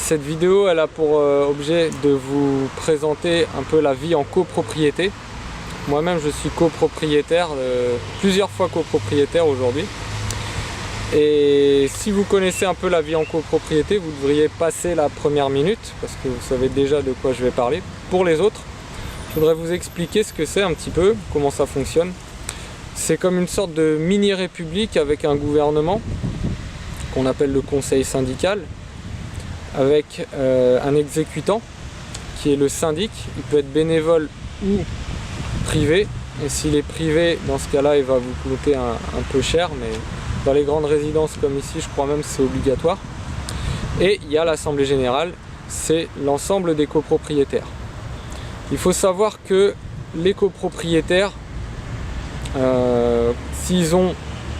Cette vidéo elle a pour objet de vous présenter un peu la vie en copropriété. Moi-même je suis copropriétaire, plusieurs fois copropriétaire aujourd'hui. Et si vous connaissez un peu la vie en copropriété, vous devriez passer la première minute parce que vous savez déjà de quoi je vais parler. Pour les autres, je voudrais vous expliquer ce que c'est un petit peu, comment ça fonctionne. C'est comme une sorte de mini-république avec un gouvernement qu'on appelle le conseil syndical, avec un exécutant qui est le syndic. Il peut être bénévole ou privé, et s'il est privé, dans ce cas-là, il va vous coûter un peu cher, mais dans les grandes résidences comme ici, je crois même que c'est obligatoire. Et il y a l'assemblée générale, c'est l'ensemble des copropriétaires. Il faut savoir que les copropriétaires, s'ils ont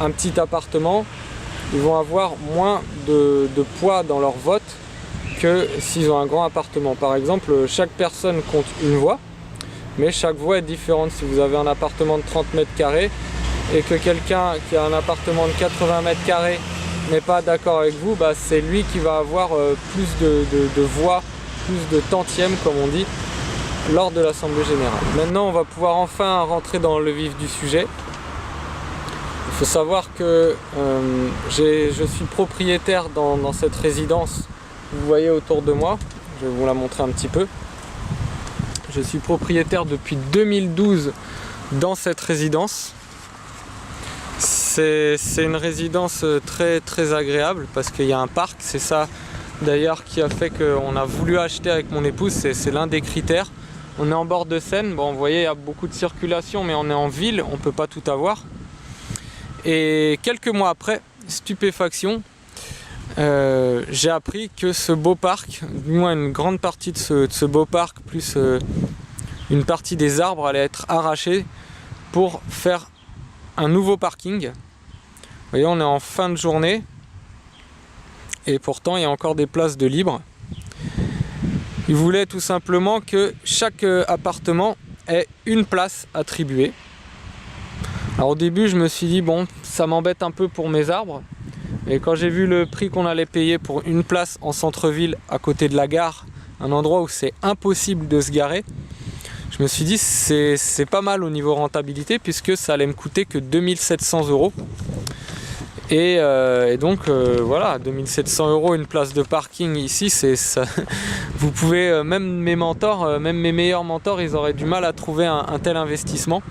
un petit appartement, ils vont avoir moins de poids dans leur vote que s'ils ont un grand appartement. Par exemple, chaque personne compte une voix, mais chaque voix est différente. Si vous avez un appartement de 30 mètres carrés et que quelqu'un qui a un appartement de 80 mètres carrés n'est pas d'accord avec vous, bah c'est lui qui va avoir plus de voix, plus de tantièmes comme on dit, lors de l'assemblée générale. Maintenant on va pouvoir enfin rentrer dans le vif du sujet. Il faut savoir que je suis propriétaire dans cette résidence, vous voyez autour de moi, je vais vous la montrer un petit peu. Je suis propriétaire depuis 2012 dans cette résidence. C'est une résidence très agréable parce qu'il y a un parc, c'est ça d'ailleurs qui a fait qu'on a voulu acheter avec mon épouse, c'est l'un des critères. On est en bord de Seine, bon vous voyez il y a beaucoup de circulation mais on est en ville, on ne peut pas tout avoir. Et quelques mois après, stupéfaction, j'ai appris que ce beau parc, du moins une grande partie de ce beau parc, plus une partie des arbres allait être arrachée pour faire un nouveau parking. Vous voyez, on est en fin de journée et pourtant il y a encore des places de libre. Ils voulaient tout simplement que chaque appartement ait une place attribuée. Alors au début je me suis dit bon, ça m'embête un peu pour mes arbres, et quand j'ai vu le prix qu'on allait payer pour une place en centre-ville à côté de la gare, un endroit où c'est impossible de se garer, je me suis dit c'est pas mal au niveau rentabilité puisque ça allait me coûter que 2700 €. Et donc voilà, 2700 € une place de parking ici, c'est ça. Vous pouvez, même mes mentors, même mes meilleurs mentors, ils auraient du mal à trouver un tel investissement.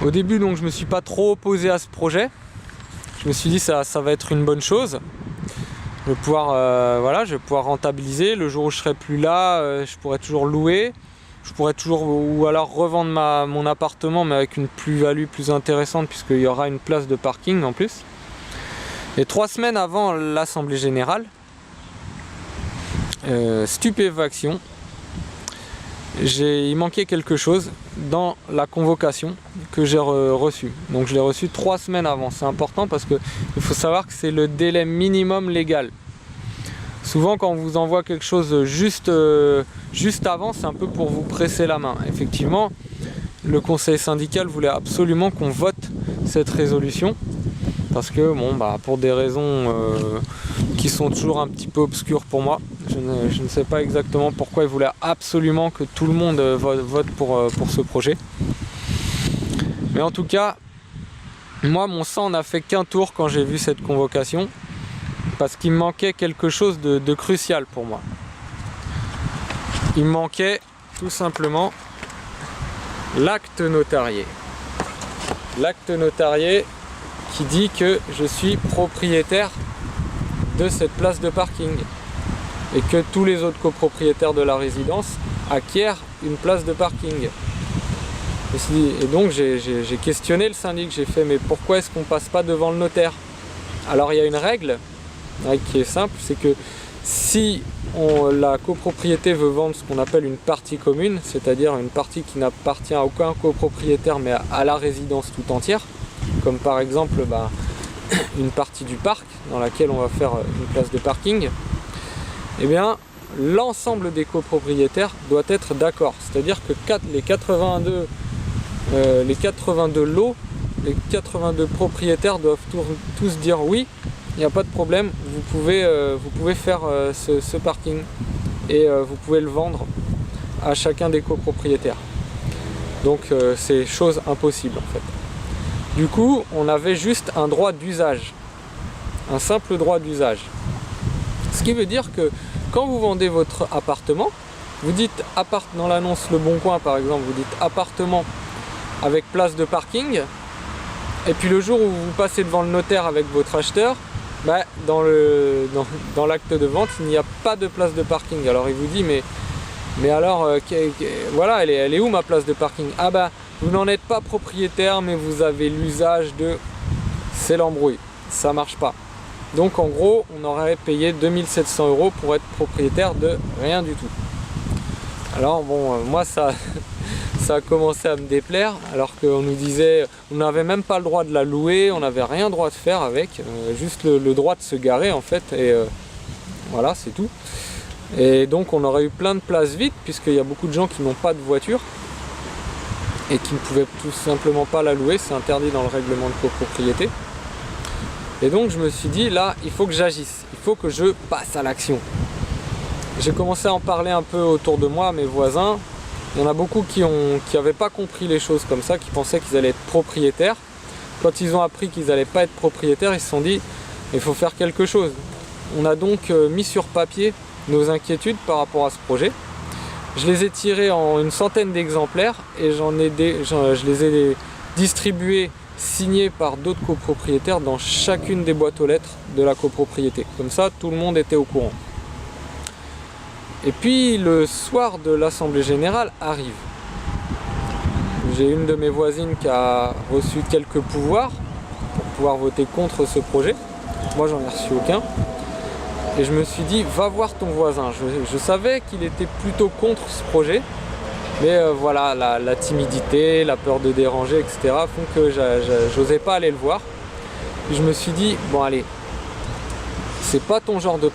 Au début donc je me suis pas trop opposé à ce projet. Je me suis dit ça va être une bonne chose. Je vais pouvoir, voilà, je vais pouvoir rentabiliser. Le jour où je serai plus là, je pourrai toujours louer. Je pourrais toujours, ou alors revendre mon appartement, mais avec une plus-value plus intéressante, puisqu'il y aura une place de parking en plus. Et 3 semaines avant l'assemblée générale, stupéfaction, il manquait quelque chose dans la convocation que j'ai reçue. Donc je l'ai reçue 3 semaines avant. C'est important parce qu'il faut savoir que c'est le délai minimum légal. Souvent quand on vous envoie quelque chose juste avant, c'est un peu pour vous presser la main. Effectivement, le conseil syndical voulait absolument qu'on vote cette résolution. Parce que, bon, bah, pour des raisons qui sont toujours un petit peu obscures pour moi, je ne sais pas exactement pourquoi ils voulaient absolument que tout le monde vote pour ce projet. Mais en tout cas, moi, mon sang n'a fait qu'un tour quand j'ai vu cette convocation. Parce qu'il me manquait quelque chose de crucial pour moi. Il me manquait tout simplement l'acte notarié. L'acte notarié qui dit que je suis propriétaire de cette place de parking et que tous les autres copropriétaires de la résidence acquièrent une place de parking. Et donc j'ai questionné le syndic, j'ai fait mais pourquoi est-ce qu'on passe pas devant le notaire? Alors il y a une règle qui est simple, c'est que si la copropriété veut vendre ce qu'on appelle une partie commune, c'est-à-dire une partie qui n'appartient à aucun copropriétaire mais à la résidence tout entière, comme par exemple une partie du parc dans laquelle on va faire une place de parking, eh bien l'ensemble des copropriétaires doit être d'accord, c'est-à-dire que les 82 lots, les 82 propriétaires doivent tous dire oui, il n'y a pas de problème, vous pouvez faire ce parking et vous pouvez le vendre à chacun des copropriétaires. Donc c'est chose impossible en fait. Du coup, on avait juste un droit d'usage, un simple droit d'usage. Ce qui veut dire que quand vous vendez votre appartement, vous dites dans l'annonce Le Bon Coin par exemple, vous dites appartement avec place de parking, et puis le jour où vous passez devant le notaire avec votre acheteur, bah, dans l'acte de vente, il n'y a pas de place de parking. Alors il vous dit mais alors voilà, elle est où ma place de parking? Ah bah vous n'en êtes pas propriétaire, mais vous avez l'usage de... C'est l'embrouille, ça marche pas. Donc en gros, on aurait payé 2700 € pour être propriétaire de rien du tout. Alors bon, moi ça a commencé à me déplaire, alors qu'on nous disait, on n'avait même pas le droit de la louer, on n'avait rien droit de faire avec, juste le droit de se garer en fait, et voilà, c'est tout. Et donc on aurait eu plein de places vides, puisqu'il y a beaucoup de gens qui n'ont pas de voiture, et qui ne pouvaient tout simplement pas la louer, c'est interdit dans le règlement de copropriété. Et donc je me suis dit, là, il faut que j'agisse, il faut que je passe à l'action. J'ai commencé à en parler un peu autour de moi, à mes voisins. Il y en a beaucoup qui n'avaient pas compris les choses comme ça, qui pensaient qu'ils allaient être propriétaires. Quand ils ont appris qu'ils n'allaient pas être propriétaires, ils se sont dit, il faut faire quelque chose. On a donc mis sur papier nos inquiétudes par rapport à ce projet. Je les ai tirés en une centaine d'exemplaires et je les ai distribués, signés par d'autres copropriétaires dans chacune des boîtes aux lettres de la copropriété. Comme ça, tout le monde était au courant. Et puis le soir de l'Assemblée Générale arrive. J'ai une de mes voisines qui a reçu quelques pouvoirs pour pouvoir voter contre ce projet. Moi, j'en ai reçu aucun. Et je me suis dit, va voir ton voisin. Je savais qu'il était plutôt contre ce projet, mais voilà, la timidité, la peur de déranger, etc. font que j'osais pas aller le voir. Et je me suis dit, bon allez, c'est pas ton genre de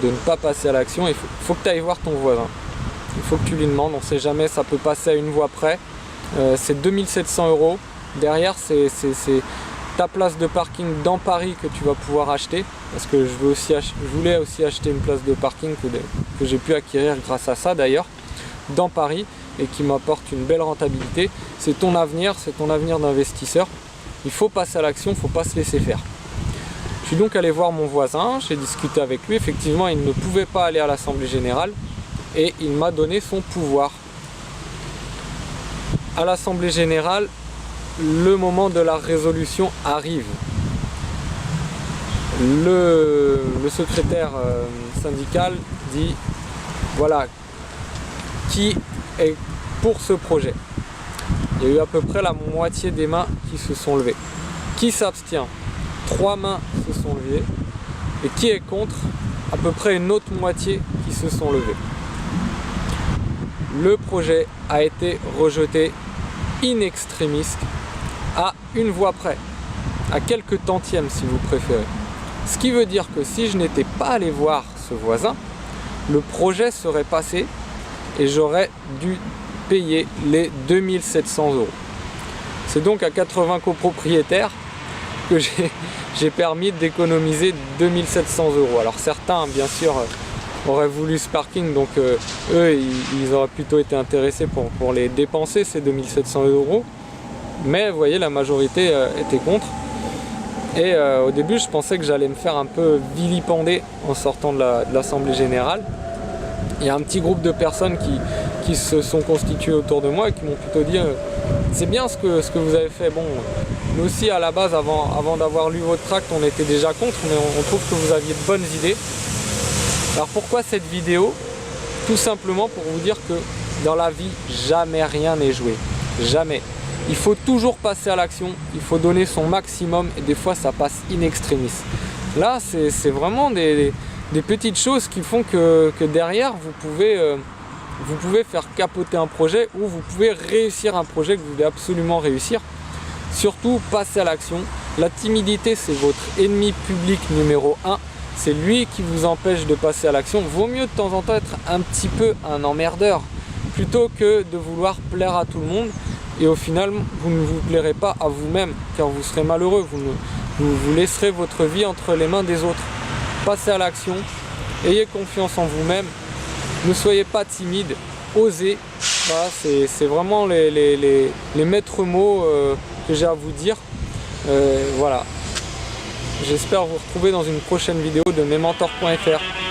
ne pas passer à l'action, il faut que tu ailles voir ton voisin. Il faut que tu lui demandes, on sait jamais, ça peut passer à une voie près. C'est 2700 €. Derrière, c'est ta place de parking dans Paris que tu vas pouvoir acheter, parce que je voulais aussi acheter une place de parking que j'ai pu acquérir grâce à ça d'ailleurs, dans Paris, et qui m'apporte une belle rentabilité. C'est ton avenir d'investisseur. Il faut passer à l'action, il ne faut pas se laisser faire. Je suis donc allé voir mon voisin, j'ai discuté avec lui, effectivement il ne pouvait pas aller à l'Assemblée Générale, et il m'a donné son pouvoir. À l'Assemblée Générale, le moment de la résolution arrive. Le secrétaire syndical dit, voilà, qui est pour ce projet. Il y a eu à peu près la moitié des mains qui se sont levées. Qui s'abstient? 3 mains se sont levées. Et qui est contre? À peu près une autre moitié qui se sont levées. Le projet a été rejeté in extremis, à une voix près, à quelques tantièmes si vous préférez. Ce qui veut dire que si je n'étais pas allé voir ce voisin, le projet serait passé et j'aurais dû payer les 2700 €. C'est donc à 80 copropriétaires que j'ai permis d'économiser 2700 €. Alors certains, bien sûr, auraient voulu ce parking, donc eux, ils auraient plutôt été intéressés pour les dépenser, ces 2700 €. Mais vous voyez, la majorité était contre. Et au début, je pensais que j'allais me faire un peu vilipender en sortant de l'Assemblée Générale. Il y a un petit groupe de personnes qui se sont constituées autour de moi et qui m'ont plutôt dit c'est bien ce que vous avez fait. Bon, nous aussi à la base, avant d'avoir lu votre tract, on était déjà contre, mais on trouve que vous aviez de bonnes idées. Alors pourquoi cette vidéo? Tout simplement pour vous dire que dans la vie, jamais rien n'est joué. Jamais. Il faut toujours passer à l'action, il faut donner son maximum et des fois ça passe in extremis. Là, c'est vraiment des petites choses qui font que derrière, vous pouvez faire capoter un projet ou vous pouvez réussir un projet que vous voulez absolument réussir. Surtout, passez à l'action. La timidité, c'est votre ennemi public numéro 1. C'est lui qui vous empêche de passer à l'action. Vaut mieux de temps en temps être un petit peu un emmerdeur plutôt que de vouloir plaire à tout le monde. Et au final, vous ne vous plairez pas à vous-même car vous serez malheureux. vous laisserez votre vie entre les mains des autres. Passez à l'action, ayez confiance en vous-même, ne soyez pas timide, osez. Voilà, c'est vraiment les maîtres mots que j'ai à vous dire. Voilà. J'espère vous retrouver dans une prochaine vidéo de mesmentors.fr.